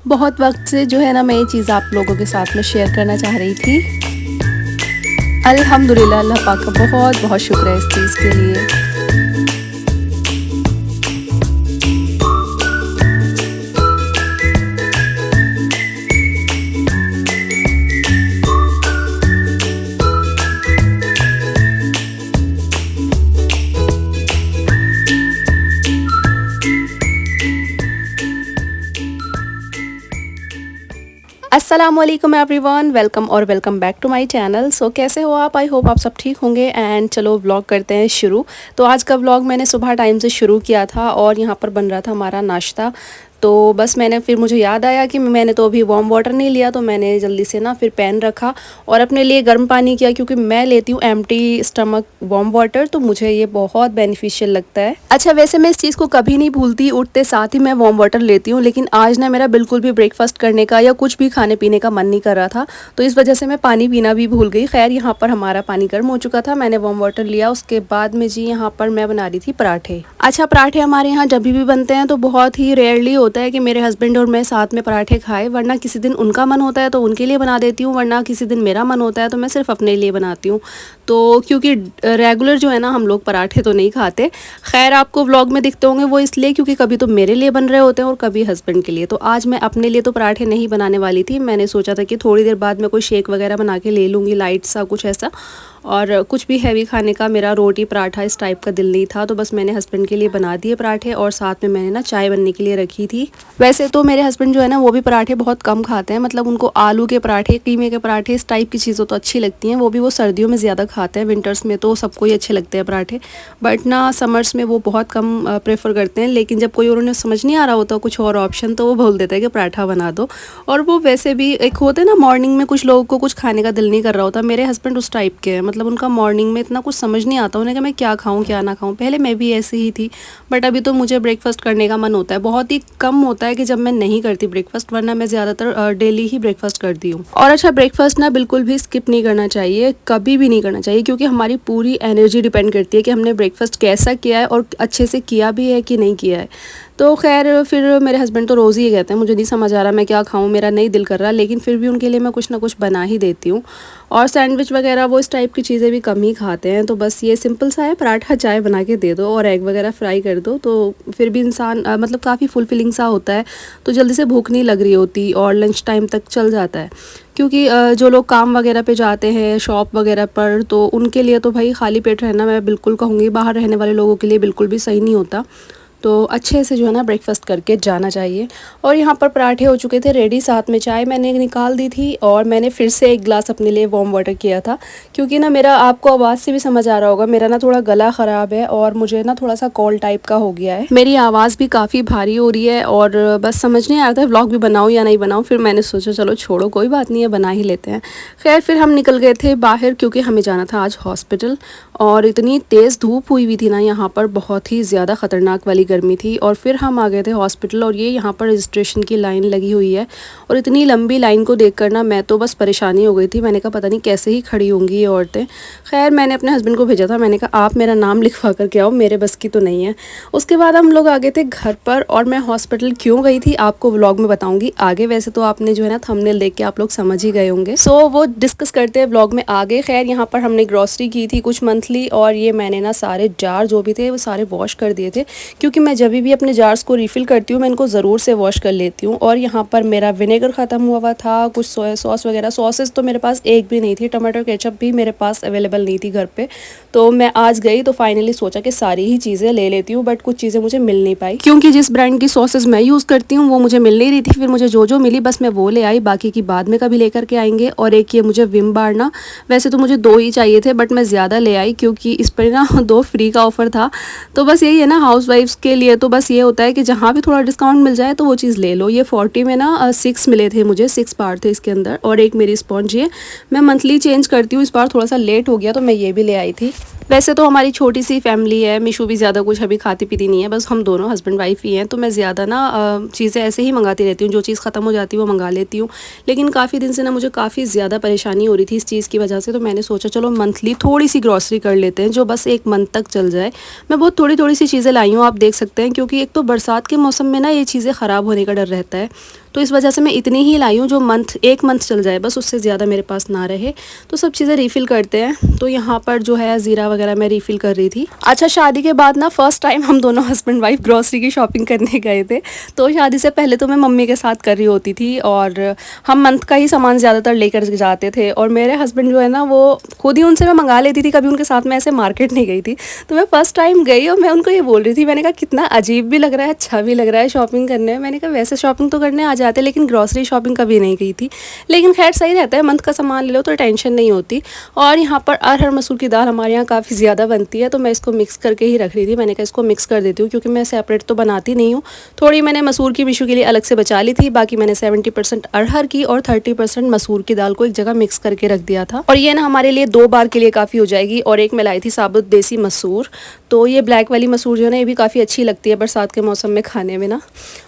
बहुत वक्त से जो है ना मैं ये चीज़ आप लोगों के साथ में शेयर करना चाह रही थी। अल्हम्दुलिल्लाह, अल्लाह पाक का बहुत बहुत शुक्र है इस चीज़ के लिए। अस्सलामुअलैकुम एवरीवन, वेलकम और welcome back to my channel. So कैसे हो आप? आई होप आप सब ठीक होंगे। एंड चलो व्लॉग करते हैं शुरू। तो आज का व्लॉग मैंने सुबह टाइम से शुरू किया था और यहाँ पर बन रहा था हमारा नाश्ता। तो बस फिर मुझे याद आया कि मैंने तो अभी वार्म वाटर नहीं लिया, तो मैंने जल्दी से ना फिर पैन रखा और अपने लिए गर्म पानी किया, क्योंकि मैं लेती हूँ एम्प्टी स्टमक वार्म वाटर, तो मुझे ये बहुत बेनिफिशियल लगता है। अच्छा, वैसे मैं इस चीज़ को कभी नहीं भूलती, उठते साथ ही मैं वार्म वाटर लेती हूँ, लेकिन आज ना मेरा बिल्कुल भी ब्रेकफास्ट करने का या कुछ भी खाने पीने का मन नहीं कर रहा था, तो इस वजह से मैं पानी पीना भी भूल गई। खैर, यहाँ पर हमारा पानी गर्म हो चुका था, मैंने वार्म वाटर लिया। उसके बाद में जी यहाँ पर मैं बना रही थी पराठे। अच्छा, पराठे हमारे यहाँ जब भी बनते हैं तो बहुत ही रेयरली होता है कि मेरे हस्बैंड और मैं साथ में पराठे खाए, वरना किसी दिन उनका मन होता है तो उनके लिए बना देती हूँ, वरना किसी दिन मेरा मन होता है तो मैं सिर्फ अपने लिए बनाती हूँ। तो क्योंकि रेगुलर जो है ना हम लोग पराठे तो नहीं खाते। खैर, आपको व्लॉग में दिखते होंगे वो इसलिए क्योंकि कभी तो मेरे लिए बन रहे होते हैं और कभी हस्बैंड के लिए। तो आज मैं अपने लिए तो पराठे नहीं बनाने वाली थी। मैंने सोचा था कि थोड़ी देर बाद मैं कोई शेक वगैरह बना के ले लूँगी, लाइट सा कुछ ऐसा, और कुछ भी हैवी खाने का मेरा रोटी पराठा इस टाइप का दिल नहीं था। तो बस मैंने हस्बैंड के लिए बना दिए पराठे और साथ में मैंने ना चाय बनने के लिए रखी थी। वैसे तो मेरे हस्बैंड जो है ना वो भी पराठे बहुत कम खाते हैं, मतलब उनको आलू के पराठे, कीमे के पराठे, इस टाइप की चीज़ें तो अच्छी लगती हैं। वो भी वो सर्दियों में ज़्यादा खाते हैं, विंटर्स में तो सबको ही अच्छे लगते हैं पराठे, बट ना समर्स में वो बहुत कम प्रेफर करते हैं। लेकिन जब कोई उन्हें समझ नहीं आ रहा होता कुछ और ऑप्शन, तो वो बोल देता है कि पराठा बना दो। और वो वैसे भी एक होते हैं ना, मॉर्निंग में कुछ लोगों को कुछ खाने का दिल नहीं कर रहा होता। मेरे हस्बैंड उस टाइप के हैं, मतलब उनका मॉर्निंग में इतना कुछ समझ नहीं आता उन्हें कि मैं क्या खाऊं क्या ना खाऊं। पहले मैं भी ऐसी ही थी, बट अभी तो मुझे ब्रेकफास्ट करने का मन होता है। बहुत ही कम होता है कि जब मैं नहीं करती ब्रेकफास्ट, वरना मैं ज़्यादातर डेली ही ब्रेकफास्ट करती हूँ। और अच्छा, ब्रेकफास्ट ना बिल्कुल भी स्किप नहीं करना चाहिए, कभी भी नहीं करना चाहिए, क्योंकि हमारी पूरी एनर्जी डिपेंड करती है कि हमने ब्रेकफास्ट कैसा किया है और अच्छे से किया भी है कि नहीं किया है। तो खैर, फिर मेरे हस्बैंड तो रोज़ ही कहते हैं मुझे नहीं समझ आ रहा मैं क्या खाऊं, मेरा नहीं दिल कर रहा, लेकिन फिर भी उनके लिए मैं कुछ ना कुछ बना ही देती हूँ। और सैंडविच वगैरह वो इस टाइप की चीज़ें भी कम ही खाते हैं। तो बस ये सिंपल सा है, पराठा चाय बना के दे दो और एग वगैरह फ्राई कर दो, तो फिर भी इंसान मतलब काफ़ी फुलफिलिंग सा होता है। तो जल्दी से भूख नहीं लग रही होती और लंच टाइम तक चल जाता है। क्योंकि जो लोग काम वगैरह पे जाते हैं शॉप वगैरह पर, तो उनके लिए तो भाई खाली पेट रहना, मैं बिल्कुल कहूँगी बाहर रहने वाले लोगों के लिए बिल्कुल भी सही नहीं होता। तो अच्छे से जो है ना ब्रेकफास्ट करके जाना चाहिए। और यहाँ पर पराठे हो चुके थे रेडी, साथ में चाय मैंने निकाल दी थी और मैंने फिर से एक गिलास अपने लिए वार्म वाटर किया था। क्योंकि ना मेरा, आपको आवाज़ से भी समझ आ रहा होगा, मेरा ना थोड़ा गला ख़राब है और मुझे ना थोड़ा सा कॉल्ड टाइप का हो गया है। मेरी आवाज़ भी काफ़ी भारी हो रही है और बस समझ नहीं आ रहा था व्लॉग भी बनाऊँ या नहीं बनाऊँ। फिर मैंने सोचा चलो छोड़ो, कोई बात नहीं है, बना ही लेते हैं। खैर, फिर हम निकल गए थे बाहर, क्योंकि हमें जाना था आज हॉस्पिटल। और इतनी तेज़ धूप हुई थी ना यहाँ पर, बहुत ही ज़्यादा ख़तरनाक वाली गर्मी थी। और फिर हम आ गए थे हॉस्पिटल और ये यहाँ पर रजिस्ट्रेशन की लाइन लगी हुई है। और इतनी लंबी लाइन को देखकर ना मैं तो बस परेशानी हो गई थी। मैंने कहा पता नहीं कैसे ही खड़ी होंगी ये औरतें। खैर, मैंने अपने हस्बैंड को भेजा था, मैंने कहा आप मेरा नाम लिखवा कर के आओ, मेरे बस की तो नहीं है। उसके बाद हम लोग आ गए थे घर पर, और मैं हॉस्पिटल क्यों गई थी आपको व्लॉग में बताऊँगी आगे। वैसे तो आपने जो है ना थंबनेल देख के आप लोग समझ ही गए होंगे, सो वो डिस्कस करते हैं व्लॉग में आगे। खैर, यहाँ पर हमने ग्रॉसरी की थी कुछ मंथली, और ये मैंने ना सारे जार जो भी थे वो सारे वॉश कर दिए थे, क्योंकि मैं जब भी अपने जार्स को रिफ़िल करती हूँ मैं इनको ज़रूर से वॉश कर लेती हूँ। और यहाँ पर मेरा विनेगर ख़त्म हुआ था, कुछ सोया सॉस वगैरह, सॉसेस तो मेरे पास एक भी नहीं थी, टमाटर केचप भी मेरे पास अवेलेबल नहीं थी घर पे। तो मैं आज गई तो फाइनली सोचा कि सारी ही चीज़ें ले लेती हूँ, बट कुछ चीज़ें मुझे मिल नहीं पाई, क्योंकि जिस ब्रांड की सॉसेस मैं यूज़ करती हूँ वो मुझे मिल नहीं रही थी। फिर मुझे जो जो मिली बस मैं वो ले आई, बाकी की बाद में कभी लेकर के आएंगे। और एक ये मुझे विम बार ना, वैसे तो मुझे 2 ही चाहिए थे, बट मैं ज़्यादा ले आई क्योंकि इस पर ना 2 फ्री का ऑफ़र था। तो बस यही है ना, हाउसवाइफ्स के लिए तो बस ये होता है कि जहाँ भी थोड़ा डिस्काउंट मिल जाए तो वो चीज़ ले लो। ये 40 में ना 6 मिले थे मुझे, 6 बार थे इसके अंदर। और एक मेरी स्पॉन्ज, ये मैं मंथली चेंज करती हूँ, इस बार थोड़ा सा लेट हो गया तो मैं ये भी ले आई थी। वैसे तो हमारी छोटी सी फैमिली है, मिशू भी ज़्यादा कुछ अभी खाती पीती नहीं है, बस हम दोनों हस्बैंड वाइफ ही हैं। तो मैं ज़्यादा ना चीज़ें ऐसे ही मंगाती रहती हूँ, जो चीज़ ख़त्म हो जाती है वो मंगा लेती हूँ। लेकिन काफ़ी दिन से ना मुझे काफ़ी ज़्यादा परेशानी हो रही थी इस चीज़ की वजह से, तो मैंने सोचा चलो मंथली थोड़ी सी ग्रॉसरी कर लेते हैं जो बस 1 मंथ तक चल जाए। मैं बहुत थोड़ी थोड़ी सी चीज़ें लाई हूँ, आप देख सकते हैं, क्योंकि एक तो बरसात के मौसम में ना ये चीज़ें ख़राब होने का डर रहता है। तो इस वजह से मैं इतनी ही लाई हूँ जो एक मंथ चल जाए, बस उससे ज़्यादा मेरे पास ना रहे। तो सब चीज़ें रीफ़िल करते हैं। तो यहाँ पर जो है ज़ीरा वगैरह मैं रीफ़िल कर रही थी। अच्छा, शादी के बाद ना फ़र्स्ट टाइम हम दोनों हस्बैंड वाइफ ग्रॉसरी की शॉपिंग करने गए थे। तो शादी से पहले तो मैं मम्मी के साथ कर रही होती थी और हम मंथ का ही सामान ज़्यादातर लेकर जाते थे। और मेरे हस्बैंड जो है ना, वो खुद ही उनसे मैं मंगा लेती थी, कभी उनके साथ मैं ऐसे मार्केट नहीं गई थी। तो मैं फ़र्स्ट टाइम गई और मैं उनको ये बोल रही थी, मैंने कहा कितना अजीब भी लग रहा है, अच्छा भी लग रहा है शॉपिंग करने में। मैंने कहा वैसे शॉपिंग तो करने आ जाते, लेकिन ग्रॉसरी शॉपिंग कभी नहीं की थी। लेकिन खैर सही रहता है, मंथ का सामान ले लो तो टेंशन नहीं होती। और यहाँ पर अरहर मसूर की दाल हमारे यहाँ काफ़ी ज़्यादा बनती है, तो मैं इसको मिक्स करके ही रख रही थी। मैंने कहा इसको मिक्स कर देती हूँ, क्योंकि मैं सेपरेट तो बनाती नहीं हूँ। थोड़ी मैंने मसूर की मिशू के लिए अलग से बचा ली थी, बाकी मैंने 70% अरहर की और 30% मसूर की दाल को एक जगह मिक्स करके रख दिया था। और ये ना हमारे लिए 2 बार के लिए काफ़ी हो जाएगी। और एक मैं लाई थी साबुत देसी मसूर, तो ये ब्लैक वाली मसूर जो है ना, ये भी काफ़ी अच्छी लगती है बरसात के मौसम में खाने में ना।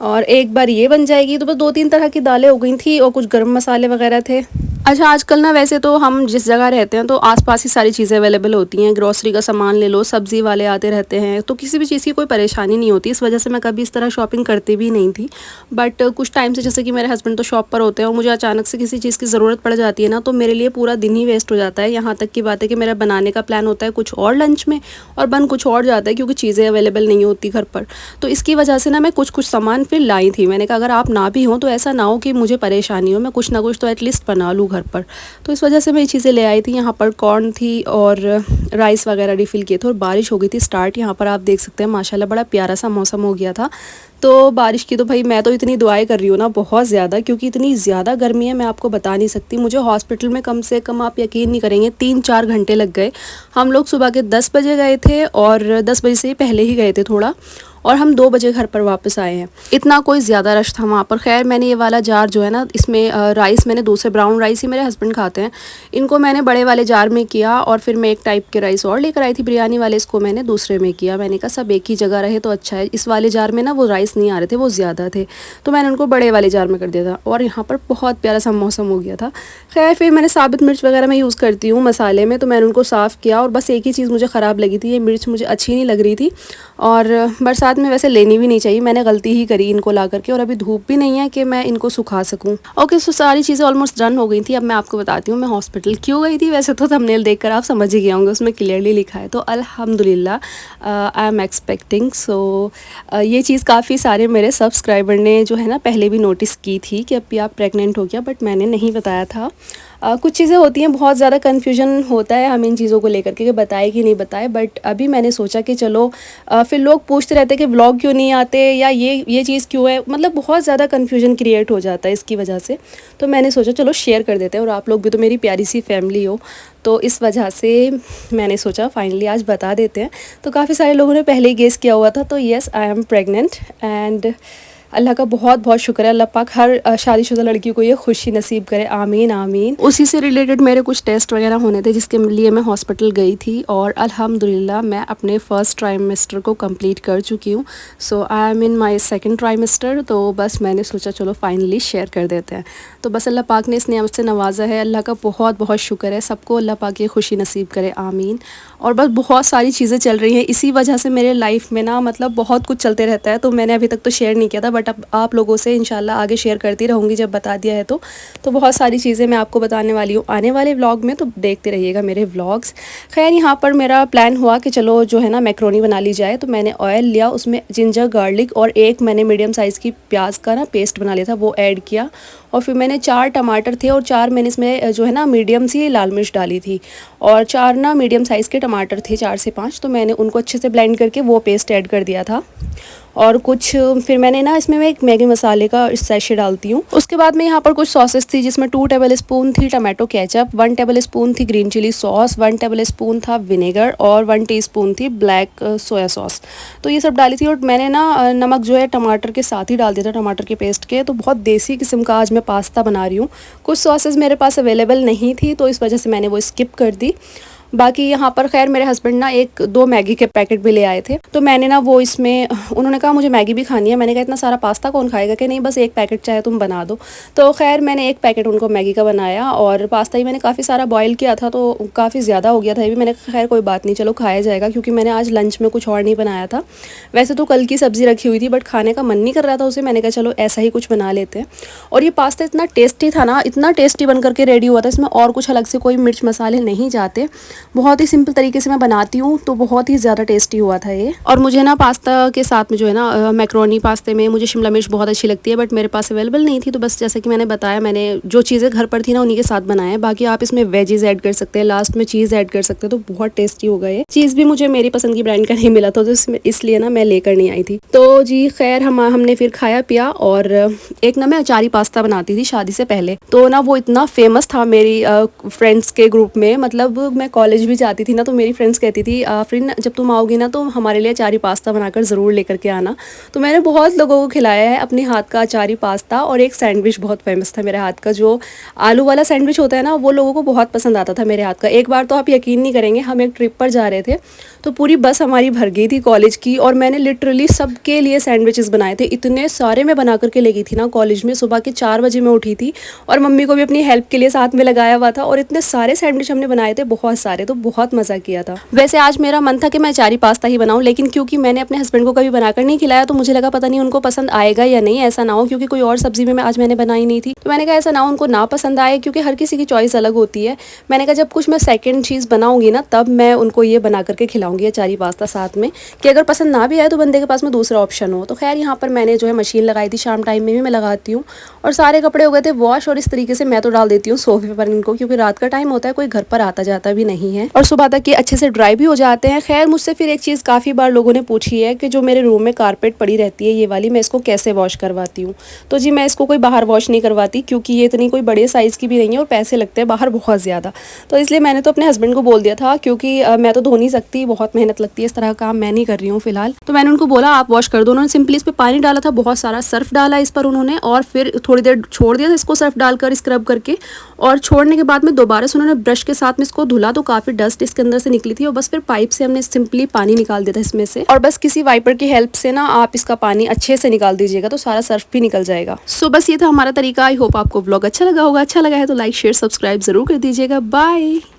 और एक बार ये बन जाएगी। तो बस 2-3 तरह की दालें हो गई थी और कुछ गर्म मसाले वगैरह थे। अच्छा, आजकल ना वैसे तो हम जिस जगह रहते हैं तो आसपास ही सारी चीज़ें अवेलेबल होती हैं। ग्रॉसरी का सामान ले लो, सब्ज़ी वाले आते रहते हैं, तो किसी भी चीज़ की कोई परेशानी नहीं होती। इस वजह से मैं कभी इस तरह शॉपिंग करती भी नहीं थी। बट कुछ टाइम से, जैसे कि मेरे हस्बैंड तो शॉप पर होते हैं और मुझे अचानक से किसी चीज़ की ज़रूरत पड़ जाती है ना, तो मेरे लिए पूरा दिन ही वेस्ट हो जाता है। यहाँ तक की बात है कि मेरा बनाने का प्लान होता है कुछ और लंच में और बन कुछ और जाता है, क्योंकि चीज़ें अवेलेबल नहीं होती घर पर। तो इसकी वजह से ना मैं कुछ सामान फिर लाई थी। मैंने कहा अगर आप ना भी हो तो ऐसा ना हो कि मुझे परेशानी हो, मैं कुछ ना कुछ तो एटलीस्ट बना लूँ घर पर। तो इस वजह से मैं ये चीज़ें ले आई थी। यहाँ पर कॉर्न थी और राइस वगैरह रिफ़िल किए थे। और बारिश हो गई थी स्टार्ट। यहाँ पर आप देख सकते हैं माशाल्लाह बड़ा प्यारा सा मौसम हो गया था। तो बारिश की तो भाई मैं तो इतनी दुआएं कर रही हूँ ना, बहुत ज़्यादा, क्योंकि इतनी ज़्यादा गर्मी है, मैं आपको बता नहीं सकती। मुझे हॉस्पिटल में कम से कम, आप यकीन नहीं करेंगे, 3-4 घंटे लग गए। हम लोग सुबह के 10 बजे गए थे और 10 बजे से ही पहले ही गए थे थोड़ा, और हम 2 बजे घर पर वापस आए हैं। इतना कोई ज़्यादा रश था वहाँ पर। खैर मैंने ये वाला जार जो है ना, इसमें राइस मैंने दूसरे ब्राउन राइस ही मेरे हस्बैंड खाते हैं, इनको मैंने बड़े वाले जार में किया। और फिर मैं एक टाइप के राइस और लेकर आई थी बिरयानी वाले, इसको मैंने दूसरे में किया। मैंने कहा सब एक ही जगह रहे तो अच्छा है। इस वाले जार में ना वो राइस नहीं आ रहे थे, वो ज़्यादा थे, तो मैंने उनको बड़े वाले जार में कर दिया था। और यहाँ पर बहुत प्यारा सा मौसम हो गया था। खैर फिर मैंने साबित मिर्च वगैरह मैं यूज़ करती हूँ मसाले में, तो मैंने उनको साफ़ किया। और बस एक ही चीज़ मुझे ख़राब लगी थी, ये मिर्च मुझे अच्छी नहीं लग रही थी। और बरसात में वैसे लेनी भी नहीं चाहिए, मैंने गलती ही करी इनको ला करके। और अभी धूप भी नहीं है कि मैं इनको सुखा सकूं। ओके, सो सारी चीज़ें ऑलमोस्ट डन हो गई थी। अब मैं आपको बताती हूँ मैं हॉस्पिटल क्यों गई थी। वैसे तो थंबनेल देखकर आप समझ ही गए होंगे, उसमें क्लियरली लिखा है। तो अल्हम्दुलिल्लाह आई एम एक्सपेक्टिंग। सो ये चीज़ काफ़ी सारे मेरे सब्सक्राइबर ने जो है ना पहले भी नोटिस की थी कि अभी आप प्रेग्नेंट हो गया, बट मैंने नहीं बताया था। कुछ चीज़ें होती हैं, बहुत ज़्यादा कन्फ्यूजन होता है हमें इन चीज़ों को लेकर के कि बताए कि नहीं बताए। बट अभी मैंने सोचा कि चलो, फिर लोग पूछते रहते कि व्लॉग क्यों नहीं आते, या ये चीज़ क्यों है, मतलब बहुत ज़्यादा कन्फ्यूजन क्रिएट हो जाता है इसकी वजह से। तो मैंने सोचा चलो शेयर कर देते हैं, और आप लोग भी तो मेरी प्यारी सी फैमिली हो, तो इस वजह से मैंने सोचा फाइनली आज बता देते हैं। तो काफ़ी सारे लोगों ने पहले ही गेस किया हुआ था। तो yes, I am pregnant. And Allah का बहुत बहुत शुक्र है, अल्लाह पाक हर शादीशुदा लड़की को ये खुशी नसीब करे, आमीन आमीन। उसी से रिलेटेड मेरे कुछ टेस्ट वगैरह होने थे, जिसके लिए मैं हॉस्पिटल गई थी। और अल्हम्दुलिल्लाह मैं अपने फर्स्ट ट्राइमेस्टर को कंप्लीट कर चुकी हूँ। So I am in my second trimester. तो बस मैंने सोचा चलो फाइनली शेयर कर देते हैं। तो बस अल्लाह पाक ने इस नियामत से नवाजा है, अल्लाह का बहुत बहुत शुक्र है। सबको अल्लाह पाक ये खुशी नसीब करे, आमीन। और बस बहुत सारी चीज़ें चल रही हैं इसी वजह से मेरे लाइफ में ना, मतलब बहुत कुछ चलते रहता है। तो मैंने अभी तक तो शेयर नहीं किया था, बट अब आप लोगों से इंशाल्लाह आगे शेयर करती रहूँगी जब बता दिया है। तो बहुत सारी चीज़ें मैं आपको बताने वाली हूँ आने वाले व्लॉग में, तो देखते रहिएगा मेरे व्लॉग्स। खैर यहाँ पर मेरा प्लान हुआ कि चलो जो है ना मैक्रोनी बना ली जाए। तो मैंने ऑयल लिया, उसमें जिंजर गार्लिक और एक मैंने मीडियम साइज़ की प्याज का ना पेस्ट बना लिया था, वो ऐड किया। और फिर मैंने 4 टमाटर थे और 4 मैंने इसमें जो है ना मीडियम सी लाल मिर्च डाली थी, और 4 ना मीडियम साइज़ के टमाटर थे, 4 से 5। तो मैंने उनको अच्छे से ब्लेंड करके वो पेस्ट ऐड कर दिया था। और कुछ फिर मैंने ना इसमें मैं एक मैगी मसाले का सैशे डालती हूँ। उसके बाद में यहाँ पर कुछ सॉसेस थी, जिसमें 2 टेबल स्पून थी टमाटो केचप, 1 टेबल स्पून थी green chilli sauce, 1 tablespoon था विनेगर, और 1 टीस्पून थी ब्लैक सोया सॉस। तो ये सब डाली थी। और मैंने ना नमक जो है टमाटर के साथ ही डाल दिया था, टमाटर के पेस्ट के। तो बहुत देसी किस्म का आज मैं पास्ता बना रही हूँ। कुछ सॉसेस मेरे पास अवेलेबल नहीं थी, तो इस वजह से मैंने वो स्किप कर दी। बाकी यहाँ पर खैर मेरे हस्बैंड ना 1-2 मैगी के पैकेट भी ले आए थे, तो मैंने ना वो इसमें, उन्होंने कहा मुझे मैगी भी खानी है। मैंने कहा इतना सारा पास्ता कौन खाएगा, कि नहीं बस 1 पैकेट चाहे तुम बना दो। तो खैर मैंने 1 पैकेट उनको मैगी का बनाया, और पास्ता ही मैंने काफ़ी सारा बॉयल किया था तो काफ़ी ज़्यादा हो गया था ये भी। मैंने कहा खैर कोई बात नहीं, चलो खाया जाएगा, क्योंकि मैंने आज लंच में कुछ और नहीं बनाया था। वैसे तो कल की सब्ज़ी रखी हुई थी, बट खाने का मन नहीं कर रहा था उसे। मैंने कहा चलो ऐसा ही कुछ बना लेते हैं। और ये पास्ता इतना टेस्टी था ना, इतना टेस्टी बन करके रेडी हुआ था, इसमें और कुछ अलग से कोई मिर्च मसाले नहीं जाते। बहुत ही सिंपल तरीके से मैं बनाती हूँ, तो बहुत ही ज़्यादा टेस्टी हुआ था ये। और मुझे ना पास्ता के साथ में जो है ना मैक्रोनी पास्ते में मुझे शिमला मिर्च बहुत अच्छी लगती है, बट मेरे पास अवेलेबल नहीं थी। तो बस जैसे कि मैंने बताया, मैंने जो चीज़ें घर पर थी ना उन्हीं के साथ बनाया है। बाकी आप इसमें वेजीज ऐड कर सकते हैं, लास्ट में चीज़ ऐड कर सकते हैं, तो बहुत टेस्टी होगा ये। चीज़ भी मुझे मेरी पसंद की ब्रांड का नहीं मिला था, तो इसलिए ना मैं लेकर नहीं आई थी। तो जी खैर हमने फिर खाया पिया। और एक ना मैं अचारी पास्ता बनाती थी शादी से पहले, तो ना वो इतना फेमस था मेरी फ्रेंड्स के ग्रुप में। मतलब मैं कॉलेज भी जाती थी ना, तो मेरी फ्रेंड्स कहती थी फ्रेंड जब तुम आओगी ना तो हमारे लिए अचारी पास्ता बनाकर ज़रूर लेकर के आना। तो मैंने बहुत लोगों को खिलाया है अपने हाथ का अचारी पास्ता। और एक सैंडविच बहुत फेमस था मेरे हाथ का, जो आलू वाला सैंडविच होता है ना, वो लोगों को बहुत पसंद आता था मेरे हाथ का। एक बार तो आप यकीन नहीं करेंगे, हम एक ट्रिप पर जा रहे थे, तो पूरी बस हमारी भर गई थी कॉलेज की, और मैंने लिटरली सबके लिए सैंडविचेस बनाए थे। इतने सारे मैं बना करके ले गई थी ना कॉलेज में। सुबह के 4 बजे मैं उठी थी, और मम्मी को भी अपनी हेल्प के लिए साथ में लगाया हुआ था, और इतने सारे सैंडविच हमने बनाए थे, बहुत सारे। तो बहुत मज़ा किया था। वैसे आज मेरा मन था कि मैं अचारी पास्ता ही बनाऊं, लेकिन क्योंकि मैंने अपने हस्बैंड को कभी बनाकर नहीं खिलाया, तो मुझे लगा पता नहीं उनको पसंद आएगा या नहीं। ऐसा ना हो क्योंकि कोई और सब्जी में आज मैंने बनाई नहीं थी, तो मैंने कहा ऐसा ना हो उनको ना पसंद आए, क्योंकि हर किसी की चॉइस अलग होती है। मैंने कहा जब कुछ मैं सेकंड चीज़ बनाऊंगी ना, तब मैं उनको ये बना करके खिलाऊंगी अचारी पास्ता साथ में, कि अगर पसंद ना भी आए तो बंदे के पास में दूसरा ऑप्शन हो। तो खैर यहाँ पर मैंने जो है मशीन लगाई थी, शाम टाइम में भी मैं लगाती हूँ, और सारे कपड़े हो गए थे वॉश। और इस तरीके से मैं तो डाल देती हूँ सोफे पर इनको, क्योंकि रात का टाइम होता है, कोई घर पर आता जाता भी नहीं है, और सुबह तक ये अच्छे से ड्राई भी हो जाते हैं। खैर मुझसे फिर एक चीज़ काफ़ी बार लोगों ने पूछी है कि जो मेरे रूम में कारपेट पड़ी रहती है ये वाली, मैं इसको कैसे वॉश करवाती हूँ। तो जी मैं इसको कोई बाहर वॉश नहीं करवाती, क्योंकि ये इतनी कोई बड़े साइज़ की भी नहीं है, और पैसे लगते हैं बाहर बहुत ज़्यादा। तो इसलिए मैंने तो अपने हस्बैंड को बोल दिया था, क्योंकि मैं तो धो नहीं सकती, बहुत मेहनत लगती है, इस तरह का काम मैं नहीं कर रही हूँ फिलहाल। तो मैंने उनको बोला आप वॉश कर दो। उन्होंने सिंपली इस पर पानी डाला था, बहुत सारा सर्फ डाला इस पर उन्होंने, और फिर थोड़ी देर छोड़ दिया था इसको सर्फ डालकर स्क्रब करके। और छोड़ने के बाद में दोबारा से उन्होंने ब्रश के साथ में इसको धुला, तो काफ़ी डस्ट इसके अंदर से निकली थी, और बस फिर पाइप से हमने सिंपली पानी निकाल दिया था इसमें से। और बस किसी वाइपर की हेल्प से ना आप इसका पानी अच्छे से निकाल दीजिएगा, तो सारा सर्फ भी निकल जाएगा। सो बस ये था हमारा तरीका। आई होप आपको व्लॉग अच्छा लगा होगा। अच्छा लगा है तो लाइक शेयर सब्सक्राइब जरूर कर दीजिएगा। बाय।